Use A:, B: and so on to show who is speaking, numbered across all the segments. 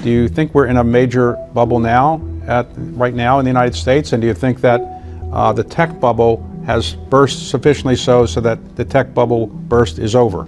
A: Do you think we're in a major bubble now, right now in the United States? And do you think that the tech bubble has burst sufficiently so that the tech bubble burst is over?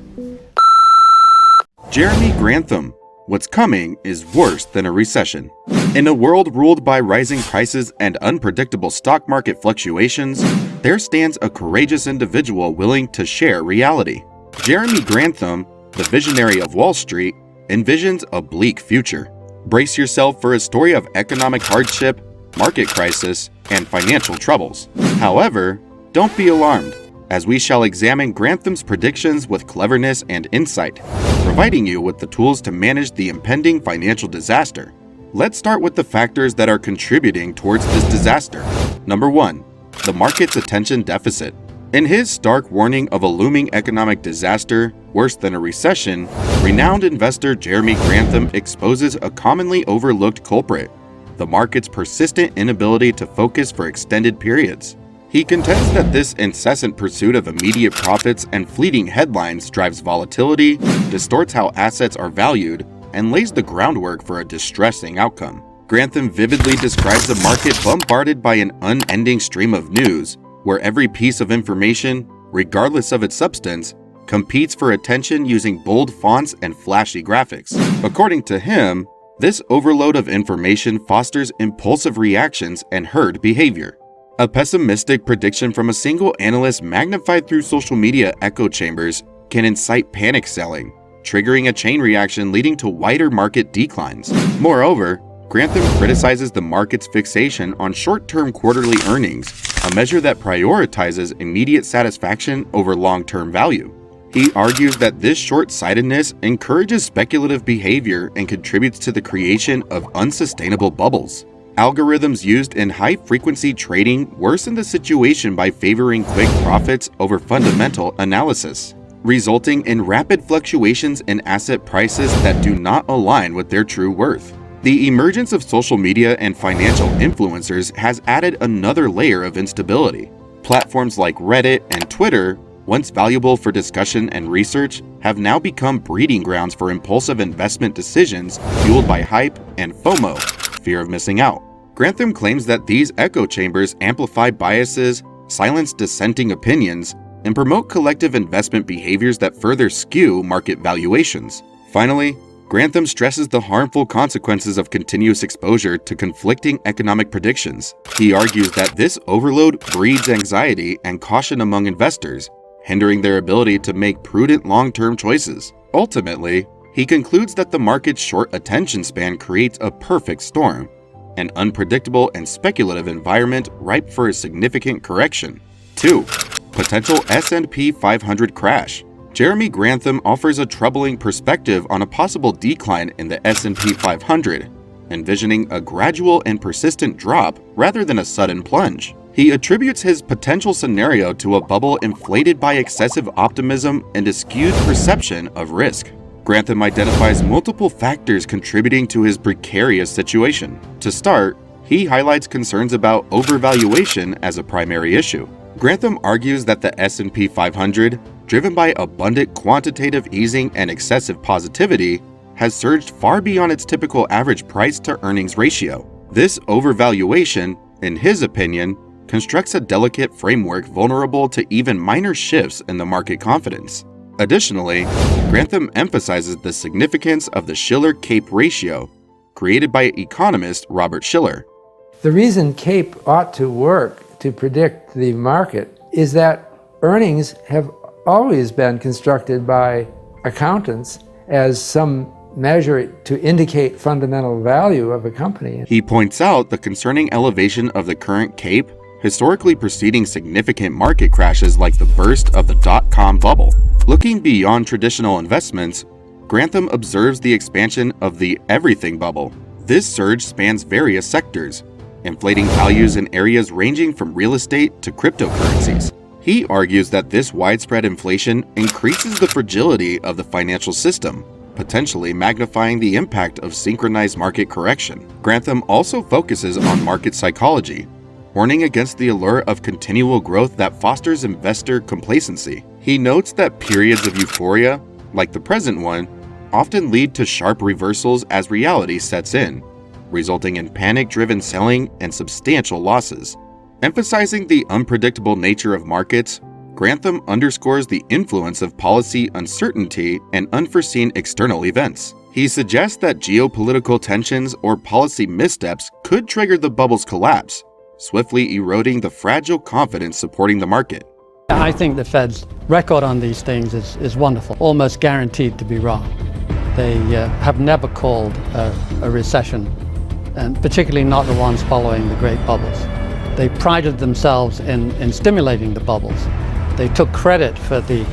B: Jeremy Grantham. What's coming is worse than a recession. In a world ruled by rising prices and unpredictable stock market fluctuations, there stands a courageous individual willing to share reality. Jeremy Grantham, the visionary of Wall Street, envisions a bleak future. Brace yourself for a story of economic hardship, market crisis, and financial troubles. However, don't be alarmed, as we shall examine Grantham's predictions with cleverness and insight, providing you with the tools to manage the impending financial disaster. Let's start with the factors that are contributing towards this disaster. Number 1. The market's attention deficit. In his stark warning of a looming economic disaster worse than a recession, renowned investor Jeremy Grantham exposes a commonly overlooked culprit: the market's persistent inability to focus for extended periods. He contends that this incessant pursuit of immediate profits and fleeting headlines drives volatility, distorts how assets are valued, and lays the groundwork for a distressing outcome. Grantham vividly describes a market bombarded by an unending stream of news, where every piece of information, regardless of its substance, competes for attention using bold fonts and flashy graphics. According to him, this overload of information fosters impulsive reactions and herd behavior. A pessimistic prediction from a single analyst magnified through social media echo chambers can incite panic selling, triggering a chain reaction leading to wider market declines. Moreover, Grantham criticizes the market's fixation on short-term quarterly earnings, a measure that prioritizes immediate satisfaction over long-term value. He argues that this short-sightedness encourages speculative behavior and contributes to the creation of unsustainable bubbles. Algorithms used in high-frequency trading worsen the situation by favoring quick profits over fundamental analysis, resulting in rapid fluctuations in asset prices that do not align with their true worth. The emergence of social media and financial influencers has added another layer of instability. Platforms like Reddit and Twitter, once valuable for discussion and research, have now become breeding grounds for impulsive investment decisions fueled by hype and FOMO, fear of missing out. Grantham claims that these echo chambers amplify biases, silence dissenting opinions, and promote collective investment behaviors that further skew market valuations. Finally, Grantham stresses the harmful consequences of continuous exposure to conflicting economic predictions. He argues that this overload breeds anxiety and caution among investors, hindering their ability to make prudent long-term choices. Ultimately, he concludes that the market's short attention span creates a perfect storm, an unpredictable and speculative environment ripe for a significant correction. 2. Potential S&P 500 crash. Jeremy Grantham offers a troubling perspective on a possible decline in the S&P 500, envisioning a gradual and persistent drop rather than a sudden plunge. He attributes his potential scenario to a bubble inflated by excessive optimism and a skewed perception of risk. Grantham identifies multiple factors contributing to his precarious situation. To start, he highlights concerns about overvaluation as a primary issue. Grantham argues that the S&P 500, driven by abundant quantitative easing and excessive positivity, has surged far beyond its typical average price-to-earnings ratio. This overvaluation, in his opinion, constructs a delicate framework vulnerable to even minor shifts in the market confidence. Additionally, Grantham emphasizes the significance of the Shiller-CAPE ratio, created by economist Robert Shiller.
C: The reason CAPE ought to work to predict the market is that earnings have always been constructed by accountants as some measure to indicate fundamental value of a company.
B: He points out the concerning elevation of the current CAPE, historically preceding significant market crashes like the burst of the dot-com bubble. Looking beyond traditional investments, Grantham observes the expansion of the everything bubble. This surge spans various sectors, inflating values in areas ranging from real estate to cryptocurrencies. He argues that this widespread inflation increases the fragility of the financial system, potentially magnifying the impact of synchronized market correction. Grantham also focuses on market psychology, warning against the allure of continual growth that fosters investor complacency. He notes that periods of euphoria, like the present one, often lead to sharp reversals as reality sets in, resulting in panic-driven selling and substantial losses. Emphasizing the unpredictable nature of markets, Grantham underscores the influence of policy uncertainty and unforeseen external events. He suggests that geopolitical tensions or policy missteps could trigger the bubble's collapse, swiftly eroding the fragile confidence supporting the market.
D: I think the Fed's record on these things is wonderful, almost guaranteed to be wrong. They have never called a recession, and particularly not the ones following the great bubbles. They prided themselves in stimulating the bubbles. They took credit for the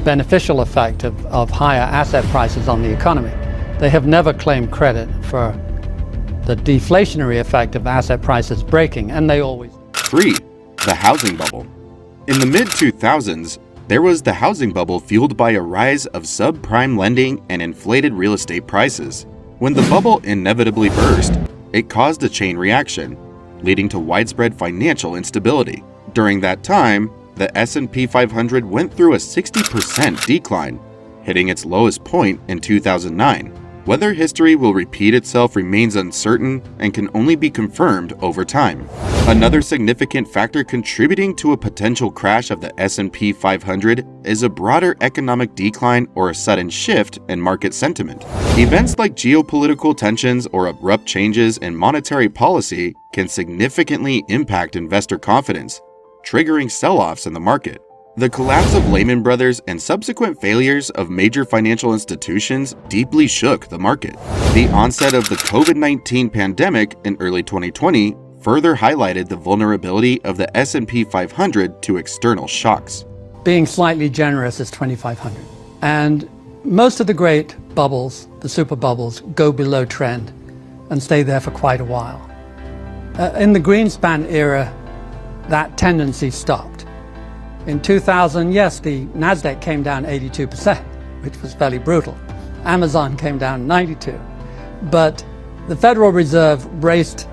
D: beneficial effect of higher asset prices on the economy. They have never claimed credit for the deflationary effect of asset prices breaking, and they always.
B: 3. The housing bubble. In the mid-2000s, there was the housing bubble fueled by a rise of subprime lending and inflated real estate prices. When the bubble inevitably burst, it caused a chain reaction, leading to widespread financial instability. During that time, the S&P 500 went through a 60% decline, hitting its lowest point in 2009. Whether history will repeat itself remains uncertain and can only be confirmed over time. Another significant factor contributing to a potential crash of the S&P 500 is a broader economic decline or a sudden shift in market sentiment. Events like geopolitical tensions or abrupt changes in monetary policy can significantly impact investor confidence, triggering sell-offs in the market. The collapse of Lehman Brothers and subsequent failures of major financial institutions deeply shook the market. The onset of the COVID-19 pandemic in early 2020 further highlighted the vulnerability of the S&P 500 to external shocks.
D: Being slightly generous is 2,500. And most of the great bubbles, the super bubbles, go below trend and stay there for quite a while. In the Greenspan era, that tendency stopped. In 2000, yes, the NASDAQ came down 82%, which was fairly brutal. Amazon came down 92%. But the Federal Reserve raced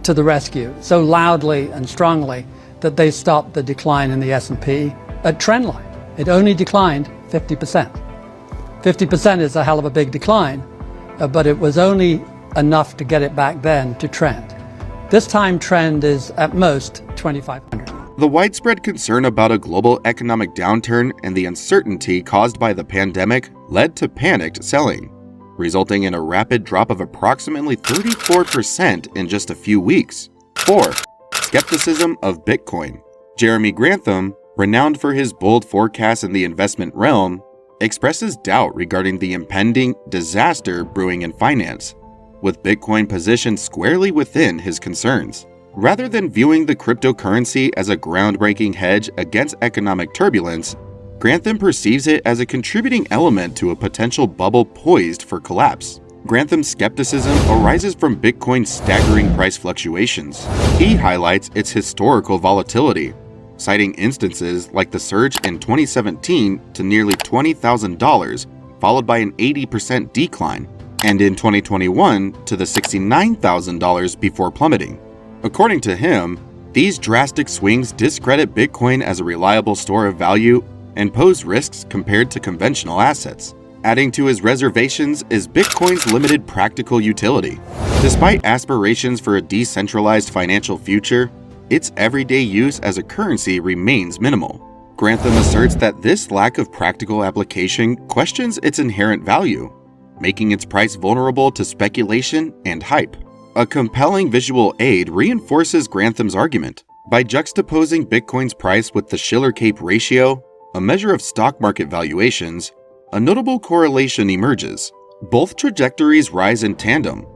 D: to the rescue so loudly and strongly that they stopped the decline in the S&P at trend line. It only declined 50%. 50% is a hell of a big decline, but it was only enough to get it back then to trend. This time trend is at most 2,500.
B: The widespread concern about a global economic downturn and the uncertainty caused by the pandemic led to panicked selling, resulting in a rapid drop of approximately 34% in just a few weeks. 4. Skepticism of Bitcoin. Jeremy Grantham, renowned for his bold forecasts in the investment realm, expresses doubt regarding the impending disaster brewing in finance, with Bitcoin positioned squarely within his concerns. Rather than viewing the cryptocurrency as a groundbreaking hedge against economic turbulence, Grantham perceives it as a contributing element to a potential bubble poised for collapse. Grantham's skepticism arises from Bitcoin's staggering price fluctuations. He highlights its historical volatility, citing instances like the surge in 2017 to nearly $20,000, followed by an 80% decline, and in 2021 to the $69,000 before plummeting. According to him, these drastic swings discredit Bitcoin as a reliable store of value and pose risks compared to conventional assets. Adding to his reservations is Bitcoin's limited practical utility. Despite aspirations for a decentralized financial future, its everyday use as a currency remains minimal. Grantham asserts that this lack of practical application questions its inherent value, making its price vulnerable to speculation and hype. A compelling visual aid reinforces Grantham's argument. By juxtaposing Bitcoin's price with the Shiller-Cape ratio, a measure of stock market valuations, a notable correlation emerges. Both trajectories rise in tandem,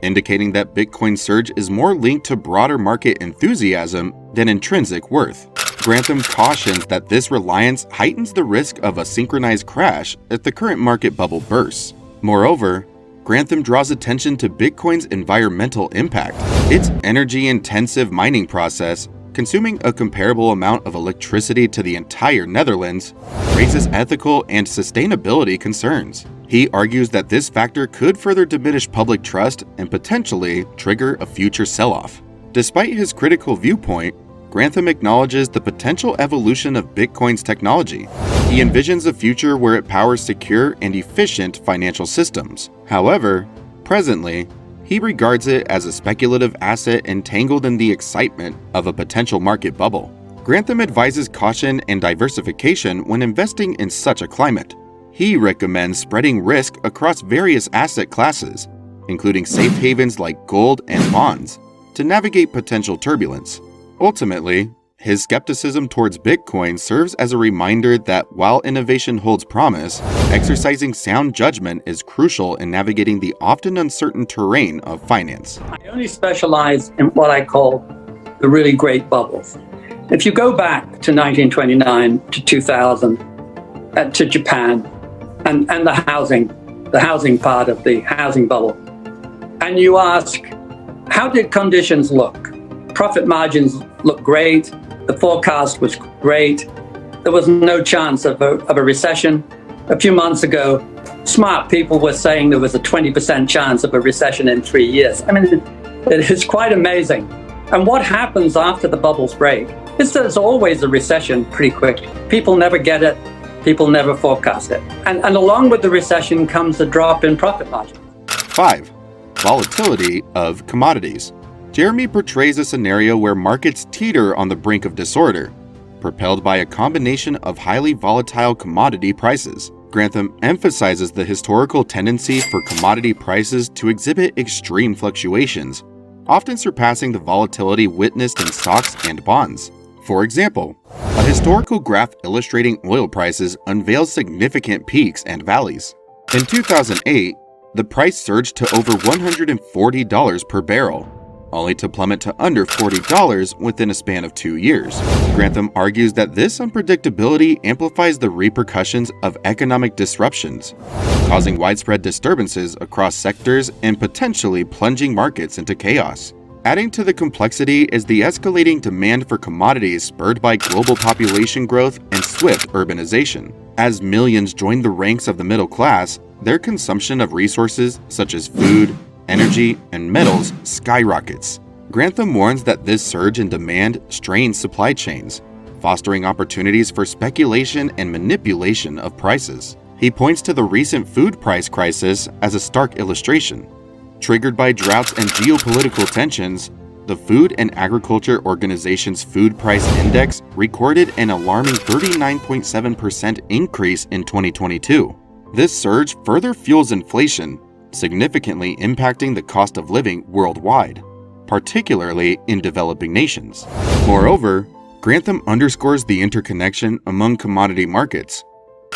B: indicating that Bitcoin's surge is more linked to broader market enthusiasm than intrinsic worth. Grantham cautions that this reliance heightens the risk of a synchronized crash if the current market bubble bursts. Moreover, Grantham draws attention to Bitcoin's environmental impact. Its energy-intensive mining process, consuming a comparable amount of electricity to the entire Netherlands, raises ethical and sustainability concerns. He argues that this factor could further diminish public trust and potentially trigger a future sell-off. Despite his critical viewpoint, Grantham acknowledges the potential evolution of Bitcoin's technology. He envisions a future where it powers secure and efficient financial systems. However, presently, he regards it as a speculative asset entangled in the excitement of a potential market bubble. Grantham advises caution and diversification when investing in such a climate. He recommends spreading risk across various asset classes, including safe havens like gold and bonds, to navigate potential turbulence. Ultimately, his skepticism towards Bitcoin serves as a reminder that while innovation holds promise, exercising sound judgment is crucial in navigating the often uncertain terrain of finance.
E: I only specialize in what I call the really great bubbles. If you go back to 1929 to 2000, to Japan, and the housing part of the housing bubble, and you ask, how did conditions look? Profit margins looked great. The forecast was great. There was no chance of a recession. A few months ago, smart people were saying there was a 20% chance of a recession in 3 years. I mean, it is quite amazing. And what happens after the bubbles break is there's always a recession pretty quickly. People never get it. People never forecast it. And along with the recession comes a drop in profit margin.
B: 5. Volatility of Commodities. Jeremy portrays a scenario where markets teeter on the brink of disorder, propelled by a combination of highly volatile commodity prices. Grantham emphasizes the historical tendency for commodity prices to exhibit extreme fluctuations, often surpassing the volatility witnessed in stocks and bonds. For example, a historical graph illustrating oil prices unveils significant peaks and valleys. In 2008, the price surged to over $140 per barrel, only to plummet to under $40 within a span of 2 years. Grantham argues that this unpredictability amplifies the repercussions of economic disruptions, causing widespread disturbances across sectors and potentially plunging markets into chaos. Adding to the complexity is the escalating demand for commodities spurred by global population growth and swift urbanization. As millions join the ranks of the middle class, their consumption of resources such as food, energy, and metals skyrockets. Grantham warns that this surge in demand strains supply chains, fostering opportunities for speculation and manipulation of prices. He points to the recent food price crisis as a stark illustration. Triggered by droughts and geopolitical tensions, the Food and Agriculture Organization's Food Price Index recorded an alarming 39.7% increase in 2022. This surge further fuels inflation, significantly impacting the cost of living worldwide, particularly in developing nations. Moreover, Grantham underscores the interconnection among commodity markets.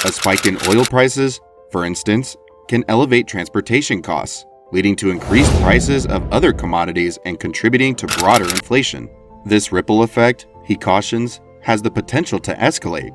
B: A spike in oil prices, for instance, can elevate transportation costs, leading to increased prices of other commodities and contributing to broader inflation. This ripple effect, he cautions, has the potential to escalate,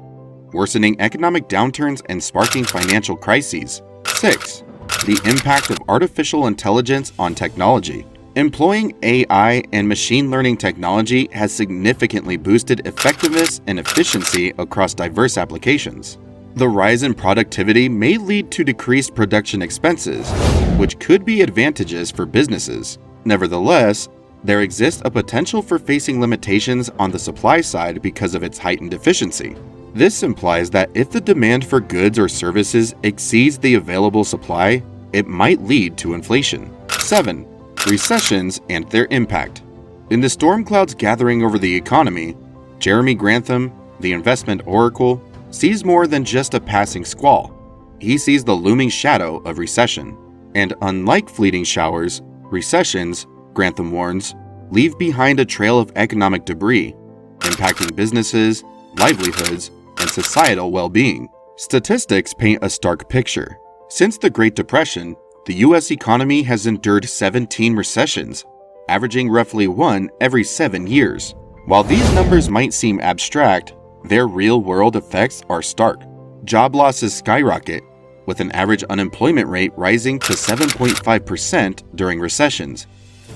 B: worsening economic downturns and sparking financial crises. 6. The impact of artificial intelligence on technology. Employing AI and machine learning technology has significantly boosted effectiveness and efficiency across diverse applications. The rise in productivity may lead to decreased production expenses, which could be advantageous for businesses. Nevertheless, there exists a potential for facing limitations on the supply side because of its heightened efficiency. This implies that if the demand for goods or services exceeds the available supply, it might lead to inflation. 7. Recessions and their impact. In the storm clouds gathering over the economy, Jeremy Grantham, the investment oracle, sees more than just a passing squall. He sees the looming shadow of recession. And unlike fleeting showers, recessions, Grantham warns, leave behind a trail of economic debris, impacting businesses, livelihoods, and societal well-being. Statistics paint a stark picture. Since the Great Depression, the US economy has endured 17 recessions, averaging roughly one every 7 years. While these numbers might seem abstract, their real-world effects are stark. Job losses skyrocket, with an average unemployment rate rising to 7.5% during recessions,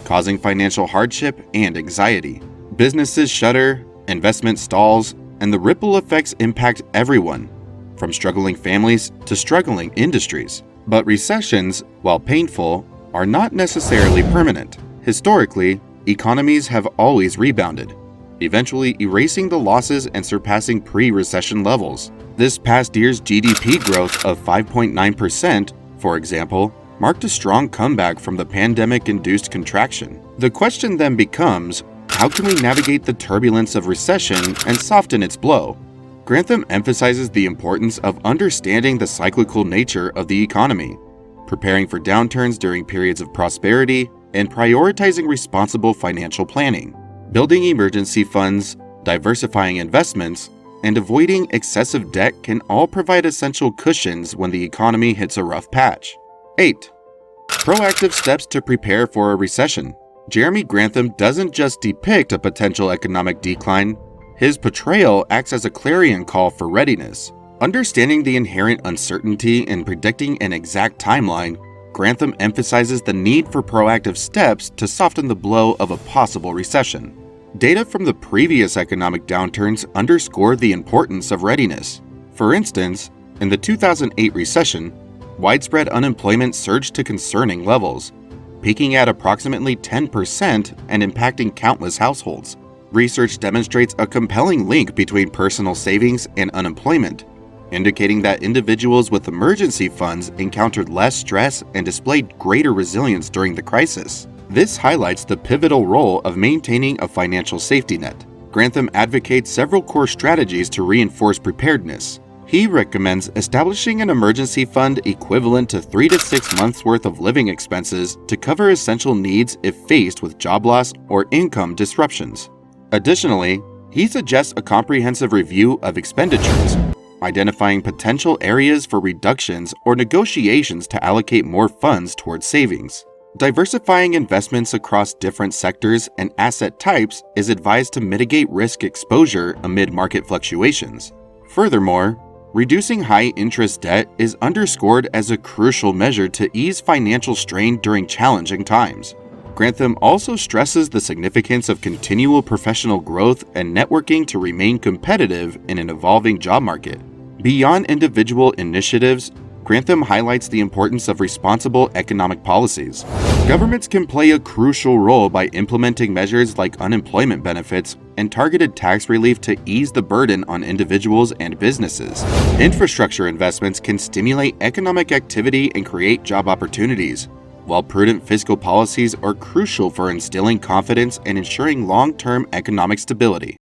B: causing financial hardship and anxiety. Businesses shutter, investment stalls, and the ripple effects impact everyone, from struggling families to struggling industries. But recessions, while painful, are not necessarily permanent. Historically, economies have always rebounded. eventually erasing the losses and surpassing pre-recession levels. This past year's GDP growth of 5.9%, for example, marked a strong comeback from the pandemic-induced contraction. The question then becomes, how can we navigate the turbulence of recession and soften its blow? Grantham emphasizes the importance of understanding the cyclical nature of the economy, preparing for downturns during periods of prosperity, and prioritizing responsible financial planning. Building emergency funds, diversifying investments, and avoiding excessive debt can all provide essential cushions when the economy hits a rough patch. 8. Proactive steps to prepare for a recession. Jeremy Grantham doesn't just depict a potential economic decline, his portrayal acts as a clarion call for readiness. Understanding the inherent uncertainty in predicting an exact timeline, Grantham emphasizes the need for proactive steps to soften the blow of a possible recession. Data from the previous economic downturns underscore the importance of readiness. For instance, in the 2008 recession, widespread unemployment surged to concerning levels, peaking at approximately 10% and impacting countless households. Research demonstrates a compelling link between personal savings and unemployment, indicating that individuals with emergency funds encountered less stress and displayed greater resilience during the crisis. This highlights the pivotal role of maintaining a financial safety net. Grantham advocates several core strategies to reinforce preparedness. He recommends establishing an emergency fund equivalent to 3 to 6 months' worth of living expenses to cover essential needs if faced with job loss or income disruptions. Additionally, he suggests a comprehensive review of expenditures, identifying potential areas for reductions or negotiations to allocate more funds towards savings. Diversifying investments across different sectors and asset types is advised to mitigate risk exposure amid market fluctuations. Furthermore, reducing high-interest debt is underscored as a crucial measure to ease financial strain during challenging times. Grantham also stresses the significance of continual professional growth and networking to remain competitive in an evolving job market. Beyond individual initiatives, Grantham highlights the importance of responsible economic policies. Governments can play a crucial role by implementing measures like unemployment benefits and targeted tax relief to ease the burden on individuals and businesses. Infrastructure investments can stimulate economic activity and create job opportunities, while prudent fiscal policies are crucial for instilling confidence and ensuring long-term economic stability.